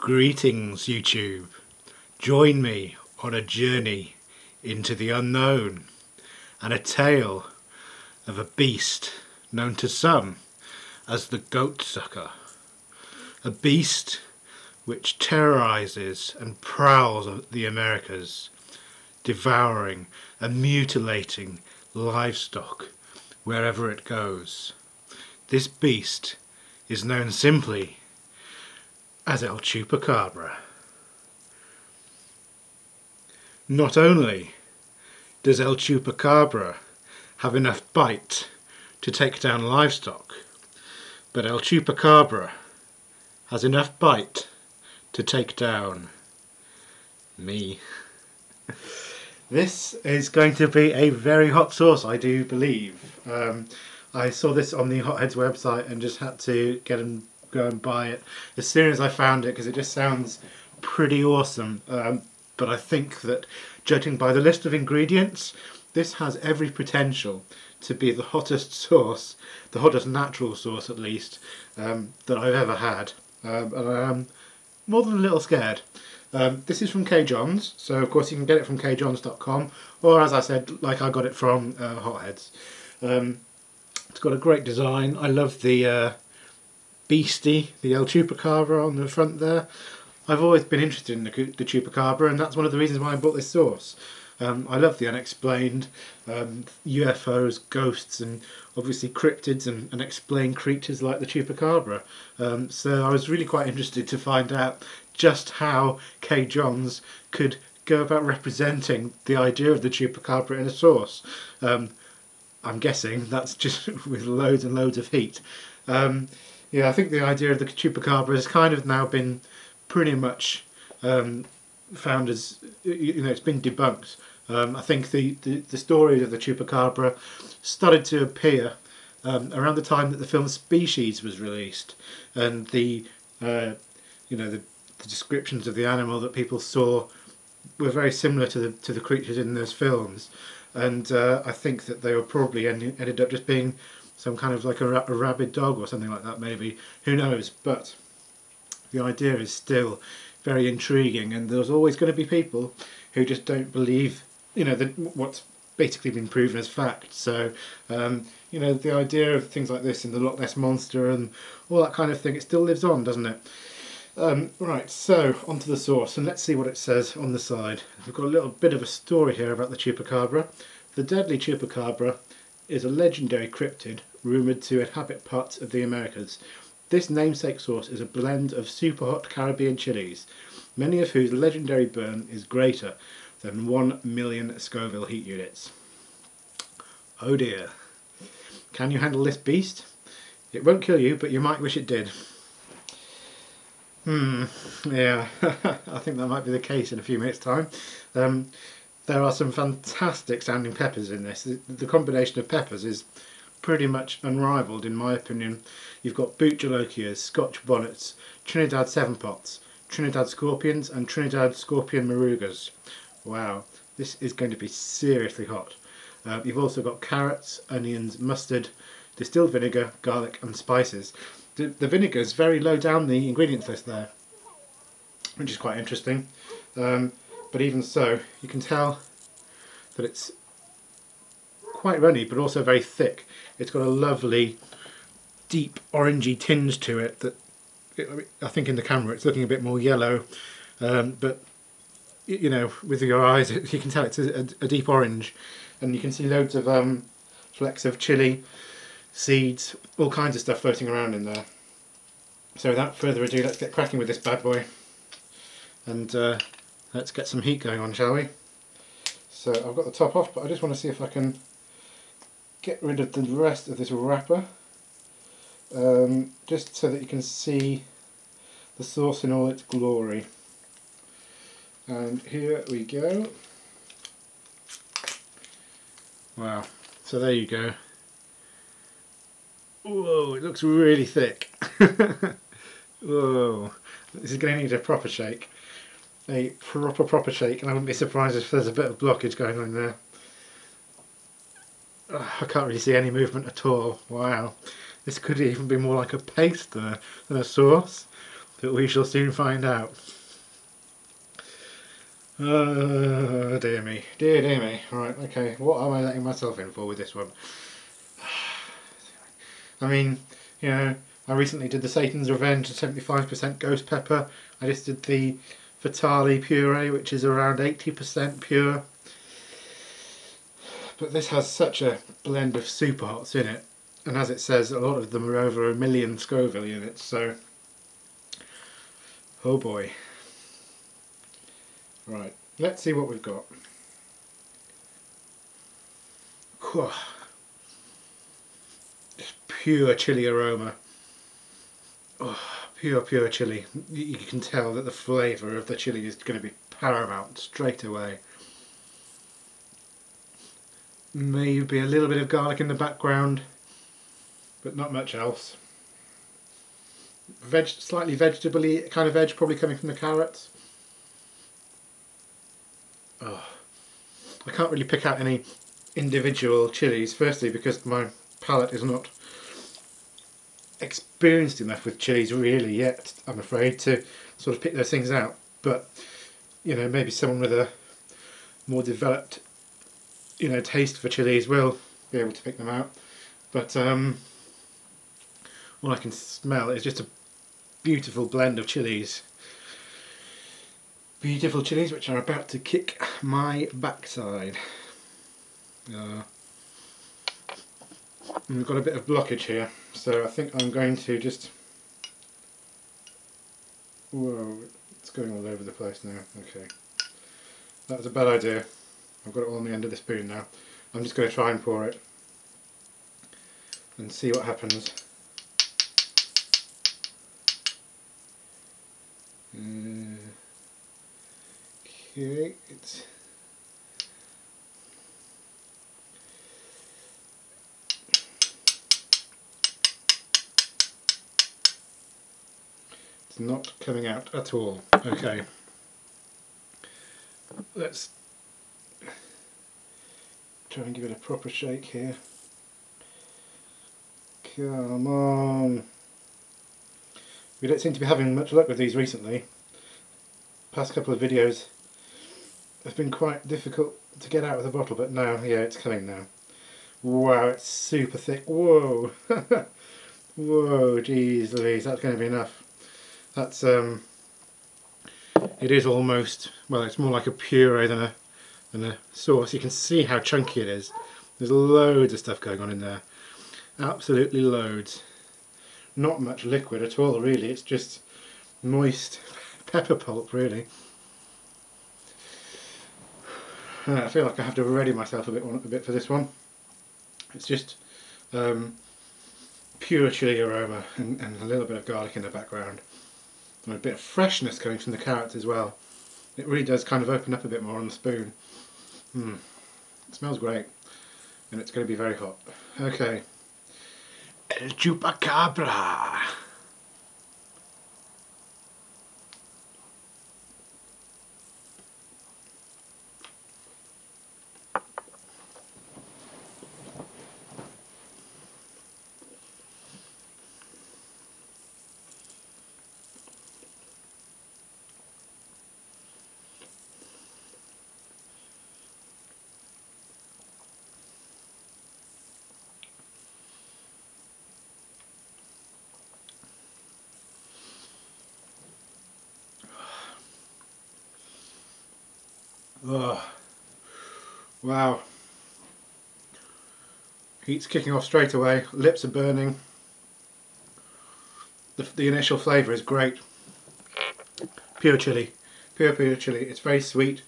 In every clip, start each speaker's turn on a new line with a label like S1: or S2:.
S1: Greetings YouTube, join me on a journey into the unknown and a tale of a beast known to some as the goatsucker. A beast which terrorizes and prowls the Americas, devouring and mutilating livestock wherever it goes. This beast is known simply as El Chupacabra. Not only does El Chupacabra have enough bite to take down livestock, but El Chupacabra has enough bite to take down me. This is going to be a very hot sauce, I do believe. I saw this on the Hotheads website and just had to go and buy it as soon as I found it because it just sounds pretty awesome. But I think that, judging by the list of ingredients, this has every potential to be the hottest sauce, the hottest natural sauce at least, that I've ever had. And I am more than a little scared. This is from Cajohns, so of course you can get it from cajohns.com, or as I said, like I got it from Hotheads. It's got a great design. I love the beastie, the El Chupacabra on the front there. I've always been interested in the Chupacabra, and that's one of the reasons why I bought this sauce. I love the unexplained, UFOs, ghosts, and obviously cryptids and unexplained creatures like the Chupacabra. So I was really quite interested to find out just how Cajohns could go about representing the idea of the Chupacabra in a sauce. I'm guessing that's just with loads and loads of heat. Yeah, I think the idea of the Chupacabra has kind of now been pretty much found as, it's been debunked. I think the story of the Chupacabra started to appear around the time that the film Species was released, and the descriptions of the animal that people saw were very similar to the creatures in those films, and I think that they were probably ended up just being some kind of like a rabid dog or something like that, maybe, who knows. But the idea is still very intriguing, and there's always going to be people who just don't believe what's basically been proven as fact. So the idea of things like this and the Loch Ness Monster and all that kind of thing, it still lives on, doesn't it? Right, so onto the sauce, and let's see what it says on the side. We've got a little bit of a story here about the Chupacabra. The deadly Chupacabra is a legendary cryptid rumoured to inhabit parts of the Americas. This namesake sauce is a blend of super hot Caribbean chilies, many of whose legendary burn is greater than 1 million Scoville heat units. Oh dear. Can you handle this beast? It won't kill you, but you might wish it did. Yeah, I think that might be the case in a few minutes' time. There are some fantastic sounding peppers in this. The combination of peppers is pretty much unrivaled in my opinion. You've got boot jolokias, Scotch bonnets, Trinidad seven pots, Trinidad scorpions and Trinidad scorpion marugas. Wow, this is going to be seriously hot. You've also got carrots, onions, mustard, distilled vinegar, garlic and spices. The vinegar is very low down the ingredients list there, which is quite interesting. But even so, you can tell that it's quite runny but also very thick. It's got a lovely deep orangey tinge to it that I think in the camera it's looking a bit more yellow, but with your eyes you can tell it's a deep orange, and you can see loads of flecks of chilli, seeds, all kinds of stuff floating around in there. So without further ado, let's get cracking with this bad boy, and let's get some heat going on, shall we? So I've got the top off, but I just want to see if I can get rid of the rest of this wrapper, just so that you can see the sauce in all its glory. And here we go. Wow, so there you go. Whoa, it looks really thick. Whoa, this is going to need a proper shake. A proper shake, and I wouldn't be surprised if there's a bit of blockage going on there. I can't really see any movement at all. Wow, this could even be more like a paste than a sauce. But we shall soon find out. Oh, dear me. Dear me. Right, okay. What am I letting myself in for with this one? I mean, you know, I recently did the Satan's Revenge 75% ghost pepper. I just did the Fatale puree, which is around 80% pure. But this has such a blend of super hots in it. And as it says, a lot of them are over 1 million Scoville units, so... oh boy. Right, let's see what we've got. Just pure chili aroma. Oh, pure chili. You can tell that the flavour of the chili is going to be paramount straight away. Maybe a little bit of garlic in the background, but not much else. Slightly vegetable-y kind of edge, probably coming from the carrots. Oh, I can't really pick out any individual chilies, firstly because my palate is not experienced enough with chilies really yet, I'm afraid, to sort of pick those things out. But, you know, maybe someone with a more developed, you know, taste for chilies will be able to pick them out. But all I can smell is just a beautiful blend of chilies. Beautiful chilies which are about to kick my backside. And we've got a bit of blockage here, so I think I'm going to just... whoa, it's going all over the place now. Okay, that was a bad idea. I've got it all on the end of the spoon now. I'm just going to try and pour it and see what happens. Okay, it's not coming out at all. Okay, let's try and give it a proper shake here. Come on. We don't seem to be having much luck with these recently. Past couple of videos have been quite difficult to get out of the bottle, but now, yeah, it's coming now. Wow, it's super thick. Whoa. Whoa, geez Louise, that's going to be enough. That's it is almost, well, it's more like a puree than a sauce. You can see how chunky it is. There's loads of stuff going on in there. Absolutely loads. Not much liquid at all really, it's just moist pepper pulp really. I feel like I have to ready myself a bit for this one. It's just pure chili aroma and a little bit of garlic in the background. And a bit of freshness coming from the carrots as well. It really does kind of open up a bit more on the spoon. It smells great, and it's going to be very hot. Okay. El Chupacabra. Oh, wow. Heat's kicking off straight away, lips are burning. The initial flavour is great. Pure chili. Pure chili. It's very sweet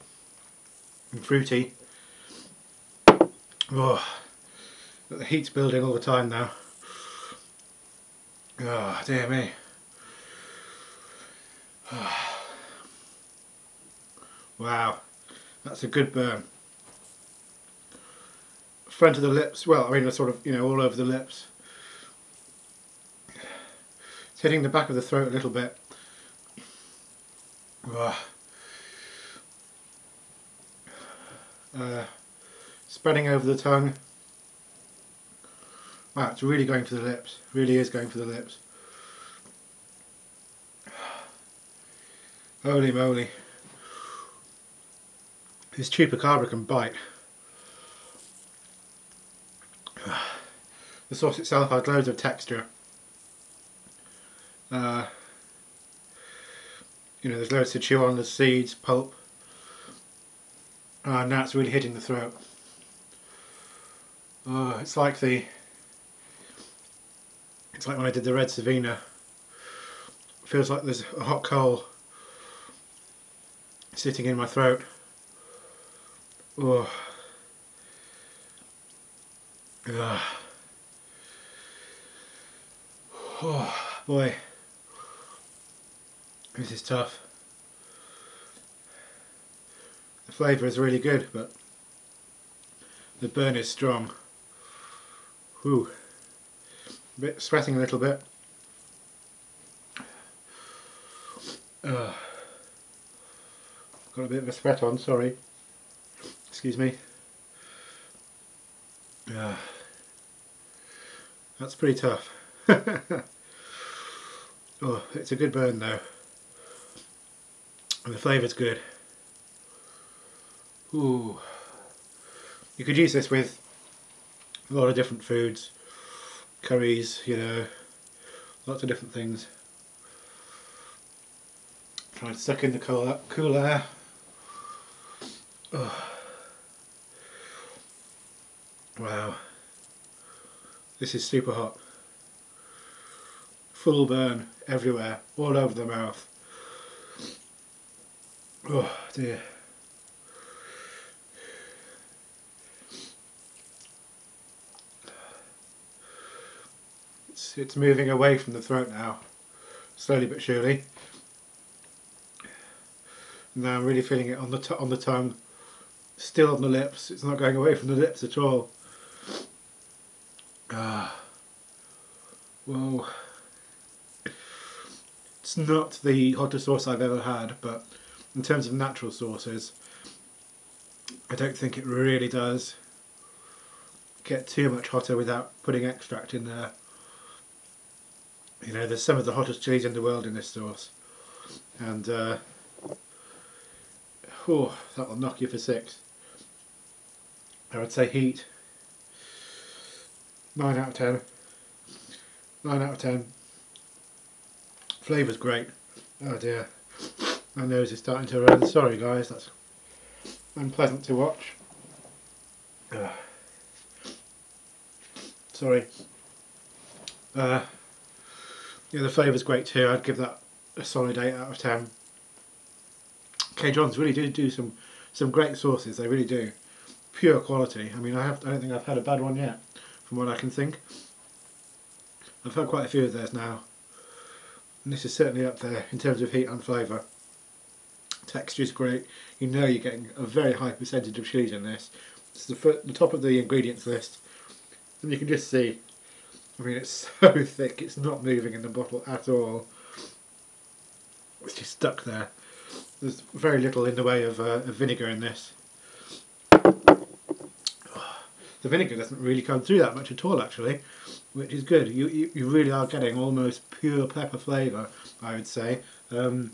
S1: and fruity. Oh, the heat's building all the time now. Oh, dear me. Wow. That's a good burn. Front of the lips, well, I mean, sort of, you know, all over the lips. It's hitting the back of the throat a little bit. Spreading over the tongue. Wow, it's really going for the lips. Really is going for the lips. Holy moly. This chupacabra can bite. The sauce itself has loads of texture. You know, there's loads to chew on, the seeds, pulp. Now it's really hitting the throat. It's like when I did the red Savina. It feels like there's a hot coal sitting in my throat. Oh. Oh boy, this is tough. The flavour is really good, but the burn is strong. Whew. Sweating a little bit. Got a bit of a sweat on, sorry. Excuse me. That's pretty tough. Oh, it's a good burn though. And the flavour's good. Ooh. You could use this with a lot of different foods. Curries, you know, lots of different things. Try to suck in the cool air. Oh. Wow. This is super hot. Full burn everywhere, all over the mouth. Oh dear. It's moving away from the throat now, slowly but surely. Now I'm really feeling it on the tongue, still on the lips. It's not going away from the lips at all. Whoa. It's not the hottest sauce I've ever had, but in terms of natural sauces, I don't think it really does get too much hotter without putting extract in there. You know, there's some of the hottest chilies in the world in this sauce, and oh, that will knock you for 6. I would say heat 9 out of 10. 9 out of 10. Flavour's great. Oh dear, my nose is starting to run. Sorry guys, that's unpleasant to watch. Sorry. Yeah, the flavour's great too. I'd give that a solid 8 out of 10. Cajohns really do some great sauces. They really do. Pure quality. I mean, I don't think I've had a bad one yet, from what I can think. I've had quite a few of theirs now, and this is certainly up there in terms of heat and flavour. Texture's great. You know you're getting a very high percentage of chilies in this. It's the top of the ingredients list, and you can just see. I mean, it's so thick. It's not moving in the bottle at all. It's just stuck there. There's very little in the way of vinegar in this. The vinegar doesn't really come through that much at all, actually, which is good. You really are getting almost pure pepper flavour, I would say. The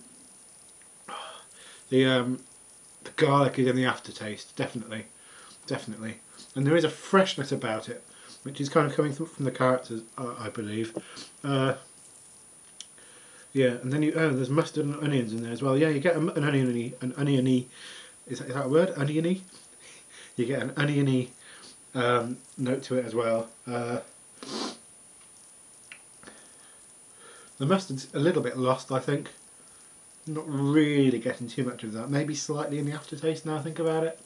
S1: garlic is in the aftertaste, definitely, and there is a freshness about it, which is kind of coming from the characters, I believe. Yeah, and then there's mustard and onions in there as well. Yeah, you get an oniony. Is that a word? Oniony. You get an oniony note to it as well. The mustard's a little bit lost, I think. Not really getting too much of that. Maybe slightly in the aftertaste now I think about it.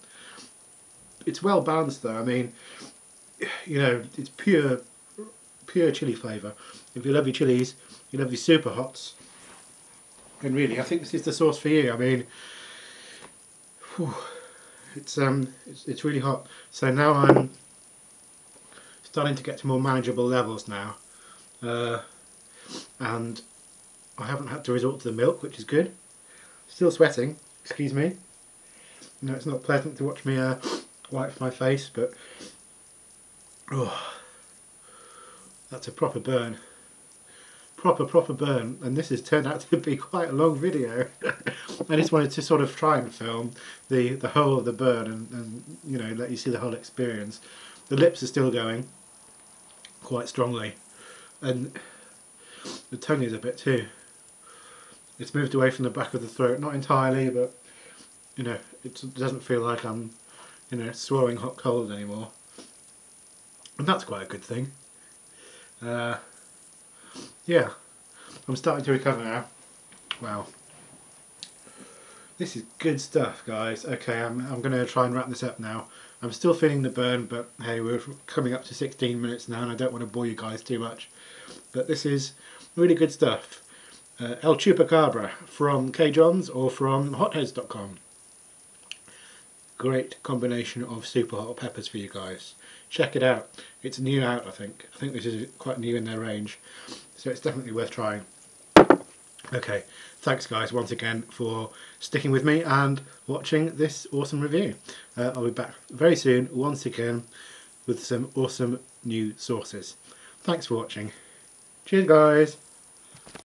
S1: It's well balanced though. I mean, you know, it's pure chili flavour. If you love your chilies, you love your super hots, then really I think this is the sauce for you. I mean, whew, it's really hot. So now I'm starting to get to more manageable levels now, and I haven't had to resort to the milk, which is good. Still sweating, excuse me. You know, it's not pleasant to watch me wipe my face, but oh, that's a proper burn. Proper burn, and this has turned out to be quite a long video. I just wanted to sort of try and film the whole of the bird and you know, let you see the whole experience. The lips are still going quite strongly, and the tongue is a bit too. It's moved away from the back of the throat, not entirely, but you know, it doesn't feel like I'm, you know, swallowing hot coals anymore, and that's quite a good thing. Yeah, I'm starting to recover now. Wow, this is good stuff, guys. Okay, I'm going to try and wrap this up now. I'm still feeling the burn, but hey, we're coming up to 16 minutes now, and I don't want to bore you guys too much. But this is really good stuff. El Chupacabra from Cajohns or from hotheads.com. Great combination of super hot peppers for you guys. Check it out. It's new out, I think. I think this is quite new in their range, so it's definitely worth trying. Okay, thanks guys once again for sticking with me and watching this awesome review. I'll be back very soon once again with some awesome new sauces. Thanks for watching. Cheers guys.